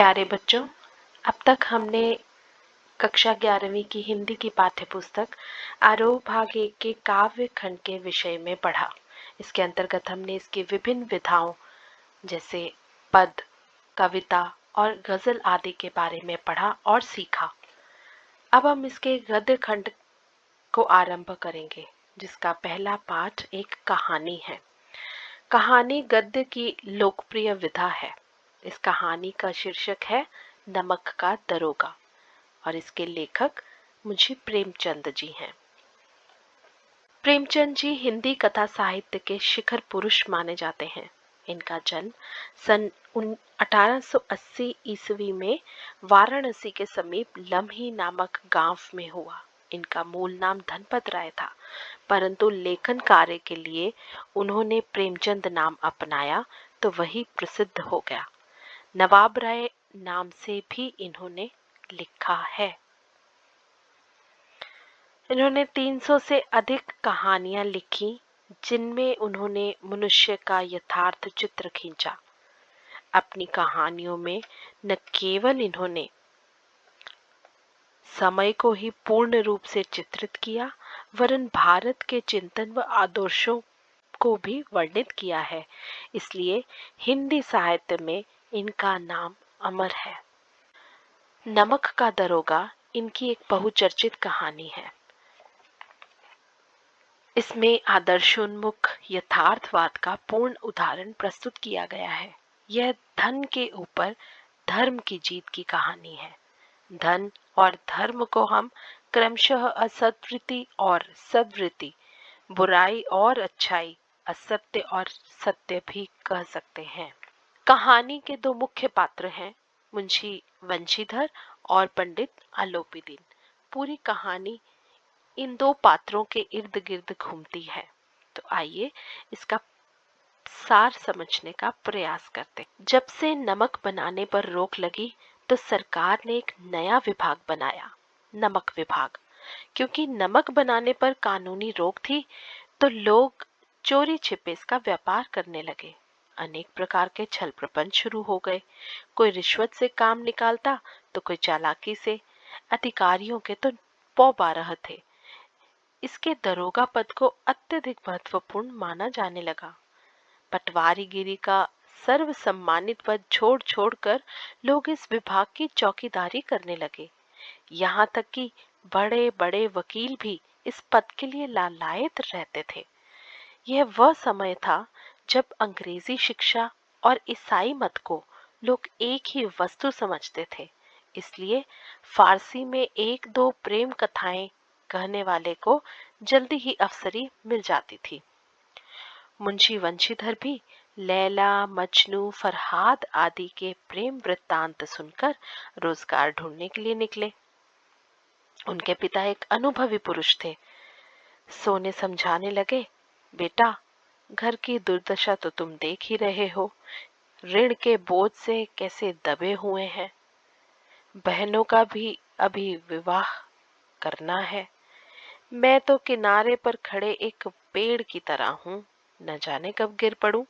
प्यारे बच्चों, अब तक हमने कक्षा 11वीं की हिंदी की पाठ्य पुस्तक आरोह भाग 1 के काव्य खंड के विषय में पढ़ा। इसके अंतर्गत हमने इसकी विभिन्न विधाओं जैसे पद, कविता और गजल आदि के बारे में पढ़ा और सीखा। अब हम इसके गद्य खंड को आरंभ करेंगे, जिसका पहला पाठ एक कहानी है। कहानी गद्य की लोकप्रिय विधा है। इस कहानी का शीर्षक है नमक का दरोगा और इसके लेखक मुंशी प्रेमचंद जी हैं। प्रेमचंद जी हिंदी कथा साहित्य के शिखर पुरुष माने जाते हैं। इनका जन्म सन 1880 ईस्वी में वाराणसी के समीप लम्ही नामक गांव में हुआ। इनका मूल नाम धनपत राय था, परंतु लेखन कार्य के लिए उन्होंने प्रेमचंद नाम अपनाया तो वही प्रसिद्ध हो गया। नवाब राय नाम से भी इन्होंने लिखा है। इन्होंने 300 से अधिक कहानियां लिखी, जिनमें उन्होंने मनुष्य का यथार्थ चित्र खींचा। अपनी कहानियों में न केवल इन्होंने समय को ही पूर्ण रूप से चित्रित किया, वरन भारत के चिंतन व आदर्शों को भी वर्णित किया है। इसलिए हिंदी साहित्य में इनका नाम अमर है। नमक का दरोगा इनकी एक बहुचर्चित कहानी है। इसमें आदर्शोन्मुख यथार्थवाद का पूर्ण उदाहरण प्रस्तुत किया गया है। यह धन के ऊपर धर्म की जीत की कहानी है। धन और धर्म को हम क्रमशः असत्वृत्ति और सद्वृत्ति, बुराई और अच्छाई, असत्य और सत्य भी कह सकते हैं। कहानी के दो मुख्य पात्र हैं, मुंशी वंशीधर और पंडित आलोपीदीन। पूरी कहानी इन दो पात्रों के इर्द गिर्द घूमती है। तो आइए इसका सार समझने का प्रयास करते। जब से नमक बनाने पर रोक लगी तो सरकार ने एक नया विभाग बनाया, नमक विभाग। क्योंकि नमक बनाने पर कानूनी रोक थी तो लोग चोरी छिपे इसका व्यापार करने लगे। अनेक प्रकार के छल प्रपंच शुरू हो गए। कोई रिश्वत से काम निकालता तो कोई चालाकी से। अधिकारियों के तो पौ 12 थे। इसके दरोगा पद को अत्यधिक महत्वपूर्ण माना जाने लगा। पटवारीगिरी का सर्व सम्मानित पद छोड़ छोड़कर लोग इस विभाग की चौकीदारी करने लगे। यहाँ तक कि बड़े बड़े वकील भी इस पद के लिए लालायित रहते थे। यह वह समय था जब अंग्रेजी शिक्षा और ईसाई मत को लोग एक ही वस्तु समझते थे। इसलिए फारसी में एक दो प्रेम कथाएं कहने वाले को जल्दी ही अफसरी मिल जाती थी। मुंशी वंशीधर भी लैला, मजनू, फरहाद आदि के प्रेम वृत्तांत सुनकर रोजगार ढूंढने के लिए निकले। उनके पिता एक अनुभवी पुरुष थे। सोने समझाने लगे, बेटा, घर की दुर्दशा तो तुम देख ही रहे हो। ऋण के बोझ से कैसे दबे हुए हैं। बहनों का भी अभी विवाह करना है। मैं तो किनारे पर खड़े एक पेड़ की तरह हूँ, न जाने कब गिर पड़ूं।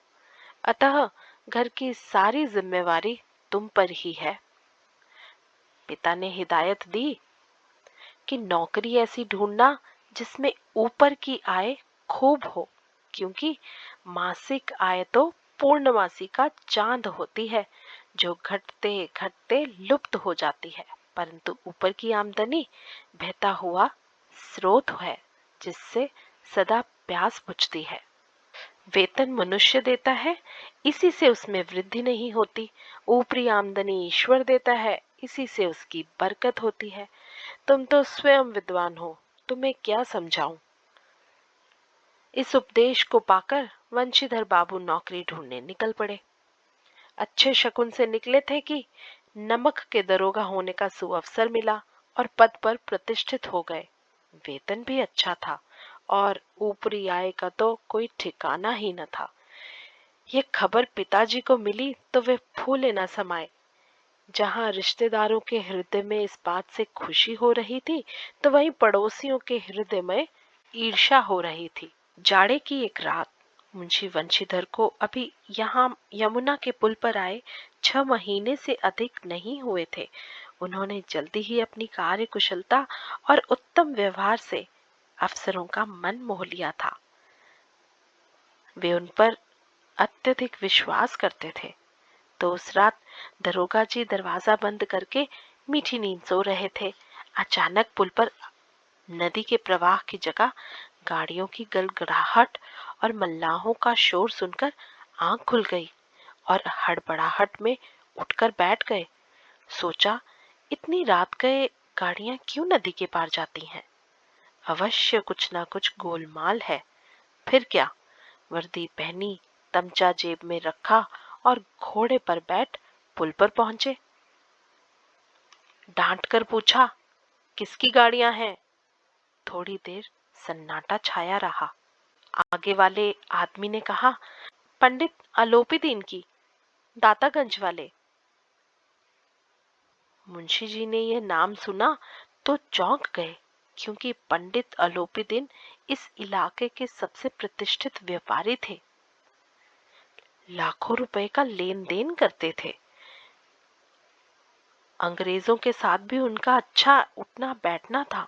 अतः घर की सारी जिम्मेवारी तुम पर ही है। पिता ने हिदायत दी कि नौकरी ऐसी ढूंढना जिसमें ऊपर की आय खूब हो, क्योंकि मासिक आय तो पूर्णमासी का चांद होती है, जो घटते घटते लुप्त हो जाती है, परंतु ऊपर की आमदनी बहता हुआ स्रोत है, जिससे सदा प्यास बुझती है। वेतन मनुष्य देता है, इसी से उसमें वृद्धि नहीं होती। ऊपरी आमदनी ईश्वर देता है, इसी से उसकी बरकत होती है। तुम तो स्वयं विद्वान हो, तुम्हें क्या समझाऊं। इस उपदेश को पाकर वंशीधर बाबू नौकरी ढूंढने निकल पड़े। अच्छे शकुन से निकले थे कि नमक के दरोगा होने का सुअवसर मिला और पद पर प्रतिष्ठित हो गए। वेतन भी अच्छा था और ऊपरी आय का तो कोई ठिकाना ही न था। ये खबर पिताजी को मिली तो वे फूले न समाये। जहां रिश्तेदारों के हृदय में इस बात से खुशी हो रही थी, तो वहीं पड़ोसियों के हृदय में ईर्ष्या हो रही थी। जाड़े की एक रात मुंशी वंशीधर को अभी यहाँ यमुना के पुल पर आए 6 महीने से अधिक नहीं हुए थे, उन्होंने जल्दी ही अपनी कार्य कुशलता और उत्तम व्यवहार से अफसरों का मन मोह लिया था। वे उन पर अत्यधिक विश्वास करते थे। तो उस रात दरोगा जी दरवाजा बंद करके मीठी नींद सो रहे थे। अचानक पुल पर नदी के प्रवाह की जगह गाड़ियों की गड़गड़ाहट और मल्लाहों का शोर सुनकर आंख खुल गई और हड़बड़ाहट में उठकर बैठ गए। सोचा, इतनी रात गए गाड़ियां क्यों नदी के पार जाती हैं? अवश्य कुछ ना कुछ गोलमाल है। फिर क्या, वर्दी पहनी, तमचा जेब में रखा और घोड़े पर बैठ पुल पर पहुंचे। डांट कर पूछा, किसकी गाड़ियां हैं? थोड़ी देर सन्नाटा छाया रहा। आगे वाले आदमी ने कहा, पंडित अलोपीदीन की, दातागंज वाले। मुंशी जी ने यह नाम सुना तो चौंक गए, क्योंकि पंडित अलोपीदीन इस इलाके के सबसे प्रतिष्ठित व्यापारी थे। लाखों रुपए का लेन देन करते थे। अंग्रेजों के साथ भी उनका अच्छा उठना बैठना था।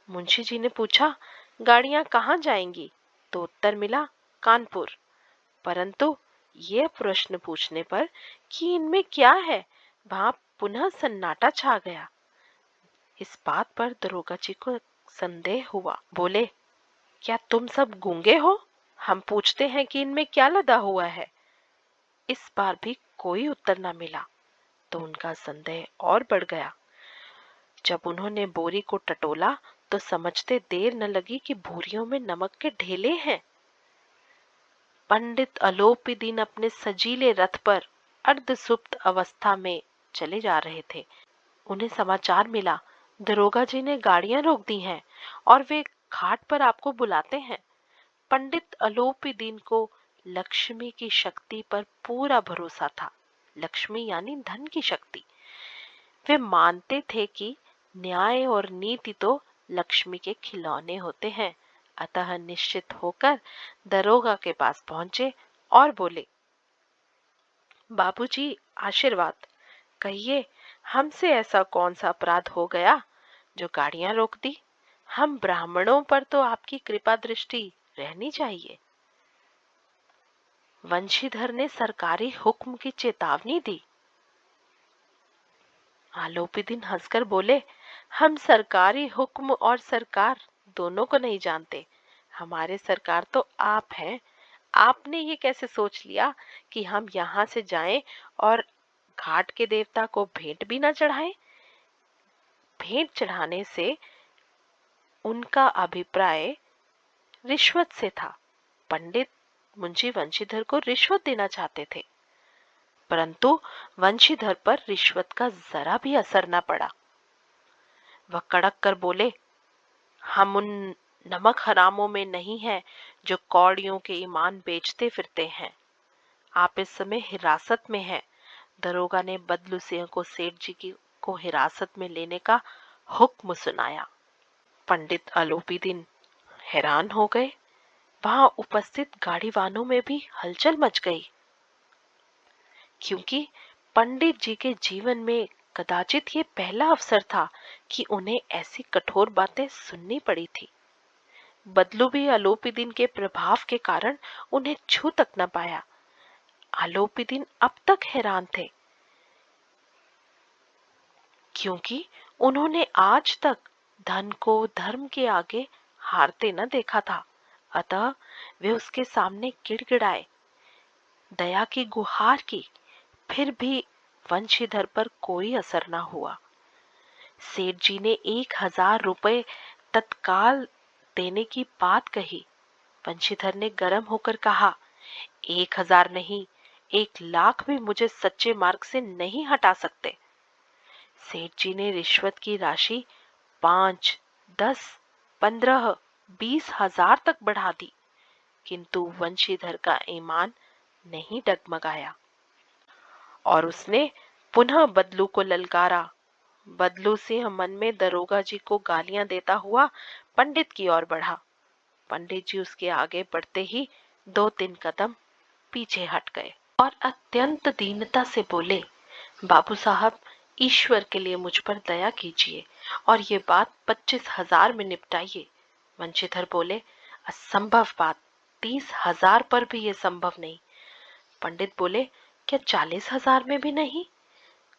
मुंशी जी ने पूछा, गाड़ियां कहाँ जाएंगी? तो उत्तर मिला, कानपुर। परंतु यह प्रश्न पूछने पर कि इनमें क्या है, वहां पुनः सन्नाटा छा गया। इस बात पर दरोगा जी को संदेह हुआ। बोले, क्या तुम सब गूंगे हो? हम पूछते हैं कि इनमें क्या लदा हुआ है। इस बार भी कोई उत्तर न मिला तो उनका संदेह और बढ़ गया। जब उन्होंने बोरी को टटोला तो समझते देर न लगी कि बोरियों में नमक के ढेले हैं। पंडित अलोपीदीन अपने सजीले रथ पर अर्धसुप्त अवस्था में चले जा रहे थे। उन्हें समाचार मिला, दरोगा जी ने गाड़ियां रोक दी हैं और वे घाट पर आपको बुलाते हैं। पंडित अलोपीदीन को लक्ष्मी की शक्ति पर पूरा भरोसा था। लक्ष्मी यानी धन की शक्ति। वे मानते थे कि न्याय और नीति तो लक्ष्मी के खिलौने होते हैं। अतः निश्चित होकर दरोगा के पास पहुंचे और बोले, बाबूजी आशीर्वाद, कहिए हमसे ऐसा कौन सा अपराध हो गया जो गाड़ियां रोक दी? हम ब्राह्मणों पर तो आपकी कृपा दृष्टि रहनी चाहिए। वंशीधर ने सरकारी हुक्म की चेतावनी दी। आलोपीदीन हंसकर बोले, हम सरकारी हुक्म और सरकार दोनों को नहीं जानते। हमारे सरकार तो आप हैं। आपने ये कैसे सोच लिया कि हम यहाँ से जाएं और घाट के देवता को भेंट भी न चढ़ाएं? भेंट चढ़ाने से उनका अभिप्राय रिश्वत से था। पंडित मुंशी वंशीधर को रिश्वत देना चाहते थे, परंतु वंशीधर पर रिश्वत का जरा भी असर न पड़ा। वह कड़क कर बोले, हम उन नमक हरामों में नहीं हैं जो कौड़ियों के ईमान बेचते फिरते हैं। आप इस समय हिरासत में हैं। दरोगा ने बदलू सिंह को सेठ जी की को हिरासत में लेने का हुक्म सुनाया। पंडित अलोपीदीन हैरान हो गए। वहां उपस्थित गाड़ीवानों में भी हलचल मच गई, क्योंकि पंडित जी के जीवन में कदाचित ये पहला अवसर था कि उन्हें ऐसी कठोर बातें सुननी पड़ी थी। बदलू भी आलोपीदीन के प्रभाव के कारण उन्हें छू तक न पाया। आलोपीदीन अब तक हैरान थे, क्योंकि उन्होंने आज तक धन को धर्म के आगे हारते न देखा था। अतः वे उसके सामने गिड़गिड़ाए, दया की गुहार की, फिर भी वंशीधर पर कोई असर न हुआ। सेठ जी ने 1000 रुपए तत्काल देने की बात कही। वंशीधर ने गर्म होकर कहा, 1000 नहीं, 1,00,000 भी मुझे सच्चे मार्ग से नहीं हटा सकते। सेठ जी ने रिश्वत की राशि 5, 10, 15, 20,000 तक बढ़ा दी, किंतु वंशीधर का ईमान नहीं डगमगाया और उसने पुनः बदलू को ललकारा। बदलू सिंह मन में दरोगा जी को गालियां देता हुआ पंडित की ओर बढ़ा। पंडित जी उसके आगे बढ़ते ही 2-3 कदम पीछे हट गए। और अत्यंत दीनता से बोले, बाबू साहब, ईश्वर के लिए मुझ पर दया कीजिए और ये बात 25,000 में निपटाइए। वंशीधर बोले, असंभव बात, 30,000 पर भी ये संभव नहीं। पंडित बोले, क्या 40,000 में भी नहीं?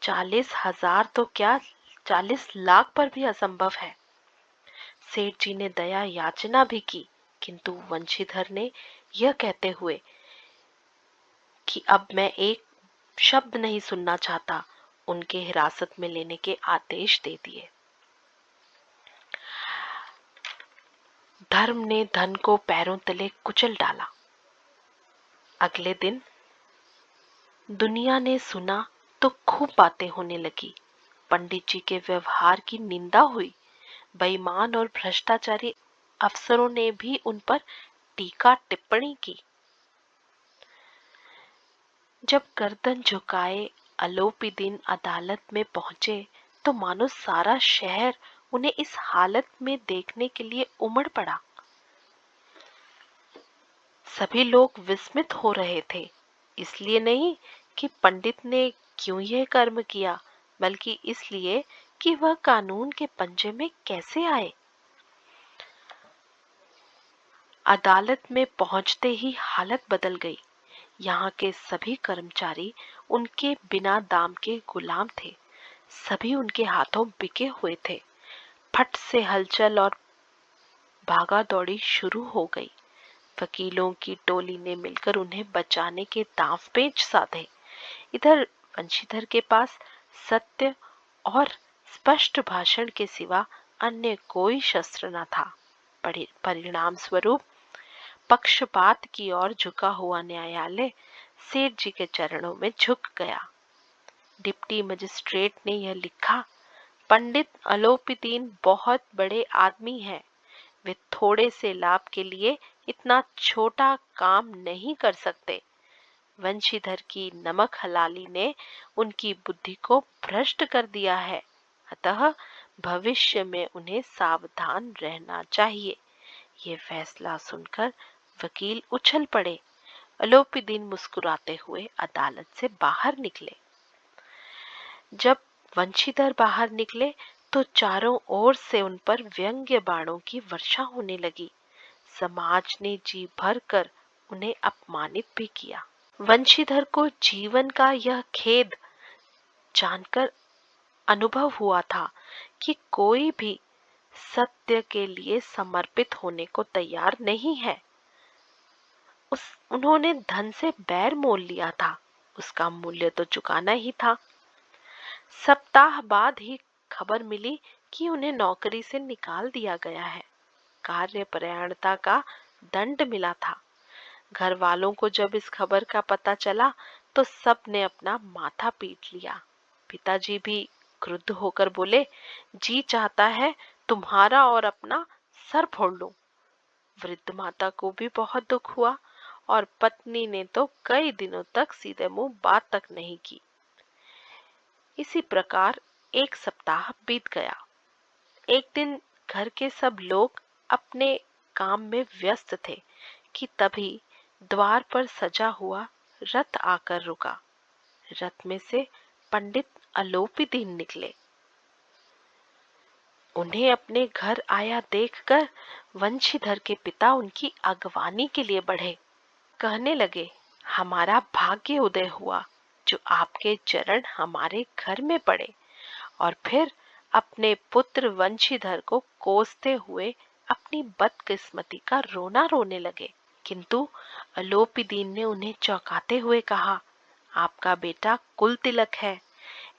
40,000 तो क्या, 40 लाख पर भी असंभव है। सेठ जी ने दया याचना भी की, किंतु वंशीधर ने यह कहते हुए कि अब मैं एक शब्द नहीं सुनना चाहता, उनके हिरासत में लेने के आदेश दे दिए। धर्म ने धन को पैरों तले कुचल डाला। अगले दिन दुनिया ने सुना तो खूब बातें होने लगी। पंडित जी के व्यवहार की निंदा हुई। बेईमान और भ्रष्टाचारी अफसरों ने भी उन पर टीका टिप्पणी की। जब गर्दन झुकाए अलोपीदीन अदालत में पहुंचे तो मानो सारा शहर उन्हें इस हालत में देखने के लिए उमड़ पड़ा। सभी लोग विस्मित हो रहे थे, इसलिए नहीं कि पंडित ने क्यों यह कर्म किया, बल्कि इसलिए कि वह कानून के पंजे में कैसे आए। अदालत में पहुंचते ही हालत बदल गई। यहाँ के सभी कर्मचारी उनके बिना दाम के गुलाम थे। सभी उनके हाथों बिके हुए थे। फट से हलचल और भागा दौड़ी शुरू हो गई। वकीलों की टोली ने मिलकर उन्हें बचाने के दांव पेच साधे। इधर वंशीधर के पास सत्य और स्पष्ट भाषण के सिवा अन्य कोई शस्त्र न था। परिणाम स्वरूप पक्षपात की ओर झुका हुआ न्यायालय सेठ जी के चरणों में झुक गया। डिप्टी मजिस्ट्रेट ने यह लिखा, पंडित अलोपीदीन बहुत बड़े आदमी हैं। वे थोड़े से लाभ के लिए इतना छोटा काम नहीं कर सकते। वंशीधर की नमक हलाली ने उनकी बुद्धि को भ्रष्ट कर दिया है, अतः भविष्य में उन्हें सावधान रहना चाहिए। ये फैसला सुनकर वकील उछल पड़े। अलोपीदीन मुस्कुराते हुए अदालत से बाहर निकले। जब वंशीधर बाहर निकले तो चारों ओर से उन पर व्यंग्य बाणों की वर्षा होने लगी। समाज ने जी भर कर उन्हें अपमानित भी किया। वंशीधर को जीवन का यह खेद जानकर अनुभव हुआ था कि कोई भी सत्य के लिए समर्पित होने को तैयार नहीं है। उन्होंने धन से बैर मोल लिया था, उसका मूल्य तो चुकाना ही था। सप्ताह बाद ही खबर मिली कि उन्हें नौकरी से निकाल दिया गया है। कार्यपरायणता का दंड मिला था। घर वालों को जब इस खबर का पता चला तो सब ने अपना माथा पीट लिया। पिताजी भी क्रुद्ध होकर बोले, जी चाहता है तुम्हारा और अपना सर फोड़ लूं। वृद्ध माता को भी बहुत दुख हुआ और पत्नी ने तो कई दिनों तक सीधे मुंह बात तक नहीं की। इसी प्रकार एक सप्ताह बीत गया। एक दिन घर के सब लोग अपने काम में व्यस्त थे कि तभी द्वार पर सजा हुआ रथ आकर रुका। रथ में से पंडित अलोपीदीन निकले। उन्हें अपने घर आया देखकर वंशीधर के पिता उनकी अगवानी के लिए बढ़े। कहने लगे, हमारा भाग्य उदय हुआ जो आपके चरण हमारे घर में पड़े। और फिर अपने पुत्र वंशीधर को कोसते हुए अपनी बदकिस्मती का रोना रोने लगे। किंतु अलोपीदीन ने उन्हें चौंकाते हुए कहा, आपका बेटा कुल तिलक है।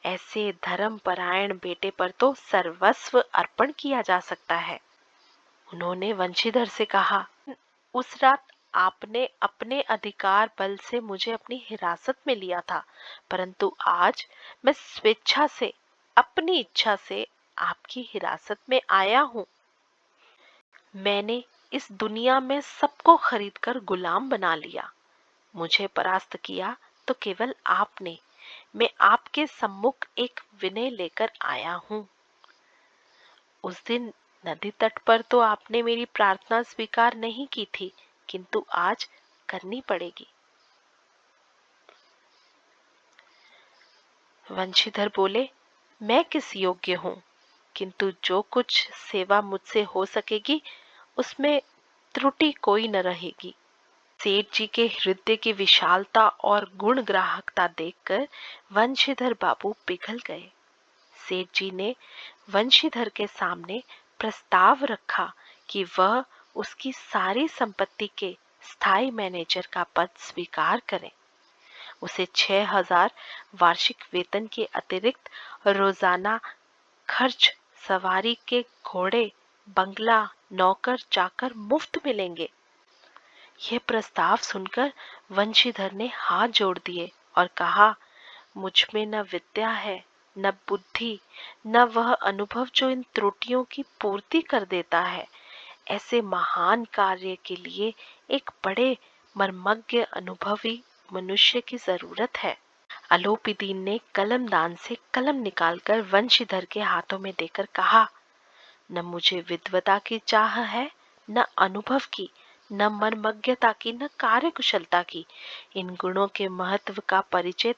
ऐसे धर्म परायण बेटे पर तो सर्वस्व अर्पण किया जा सकता है। उन्होंने वंशीधर से कहा, उस रात आपने अपने अधिकार बल से मुझे अपनी हिरासत में लिया था, परंतु आज मैं स्वेच्छा से, अपनी इच्छा से आपकी हिरासत में आया हूँ। मैंने इस दुनिया में सबको खरीदकर गुलाम बना लिया। मुझे परास्त किया तो केवल आपने। मैं आपके सम्मुख एक विनय लेकर आया हूँ। उस दिन नदी तट पर तो आपने मेरी प्रार्थना स्वीकार नहीं की थी, किंतु आज करनी पड़ेगी। वंशीधर बोले, मैं किस योग्य हूँ, किंतु जो कुछ सेवा मुझसे हो सकेगी उसमें त्रुटि कोई न रहेगी। सेठ जी के हृदय की विशालता और गुण ग्राहकता देखकर वंशीधर बाबू पिघल गए। सेठ जी ने वंशीधर के सामने प्रस्ताव रखा कि वह उसकी सारी संपत्ति के स्थायी मैनेजर का पद स्वीकार करें। उसे 6,000 वार्षिक वेतन के अतिरिक्त रोजाना खर्च, सवारी के घोड़े, बंगला, नौकर चाकर मुफ्त मिलेंगे। यह प्रस्ताव सुनकर वंशीधर ने हाथ जोड़ दिए और कहा, मुझ में न विद्या है, न बुद्धि, न वह अनुभव जो इन त्रुटियों की पूर्ति कर देता है। ऐसे महान कार्य के लिए एक बड़े मर्मज्ञ अनुभवी मनुष्य की जरूरत है। अलोपीदीन ने कलमदान से कलम निकालकर वंशीधर के हाथों में देकर कहा, न मुझे विद्वता की चाह है, न अनुभव की, न मर्मज्ञता की, न कार्यकुशलता की। इन गुणों के महत्व का परिचय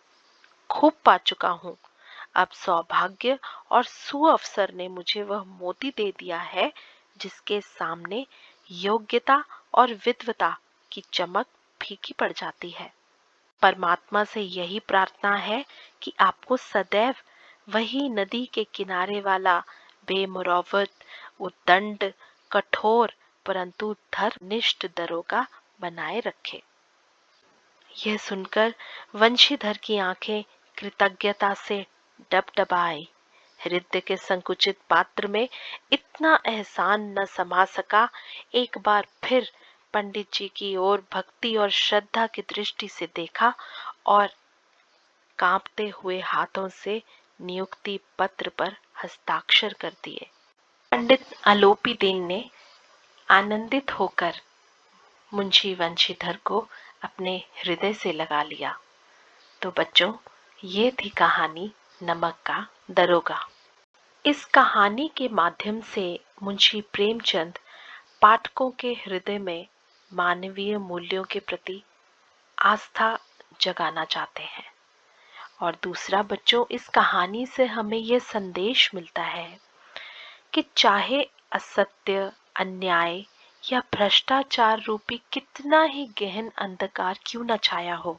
खूब पा चुका हूँ। अब सौभाग्य और सुअवसर ने मुझे वह मोती दे दिया है जिसके सामने योग्यता और विद्वता की चमक फीकी पड़ जाती है। परमात्मा से यही प्रार्थना है कि आपको सदैव वही नदी के किनारे वाला बेमुरौवत, उद्दंड, कठोर परंतु धर्मनिष्ठ दरोगा बनाए रखे। यह सुनकर वंशीधर की आंखें कृतज्ञता से डबडबाई। हृदय के संकुचित पात्र में इतना एहसान न समा सका। एक बार फिर पंडित जी की ओर भक्ति और श्रद्धा की दृष्टि से देखा और कांपते हुए हाथों से नियुक्ति पत्र पर हस्ताक्षर कर दिए। पंडित अलोपीदीन ने आनंदित होकर मुंशी वंशीधर को अपने हृदय से लगा लिया। तो बच्चों, ये थी कहानी नमक का दरोगा। इस कहानी के माध्यम से मुंशी प्रेमचंद पाठकों के हृदय में मानवीय मूल्यों के प्रति आस्था जगाना चाहते हैं। और दूसरा बच्चों, इस कहानी से हमें यह संदेश मिलता है कि चाहे असत्य, अन्याय या भ्रष्टाचार रूपी कितना ही गहन अंधकार क्यों न छाया हो,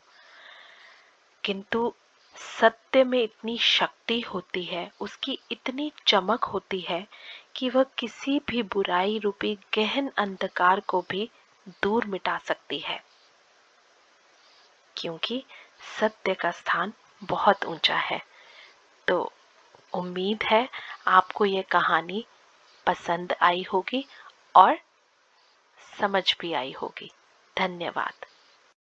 किंतु सत्य में इतनी शक्ति होती है, उसकी इतनी चमक होती है कि वह किसी भी बुराई रूपी गहन अंधकार को भी दूर मिटा सकती है, क्योंकि सत्य का स्थान बहुत ऊंचा है। तो उम्मीद है आपको यह कहानी पसंद आई होगी और समझ भी आई होगी। धन्यवाद।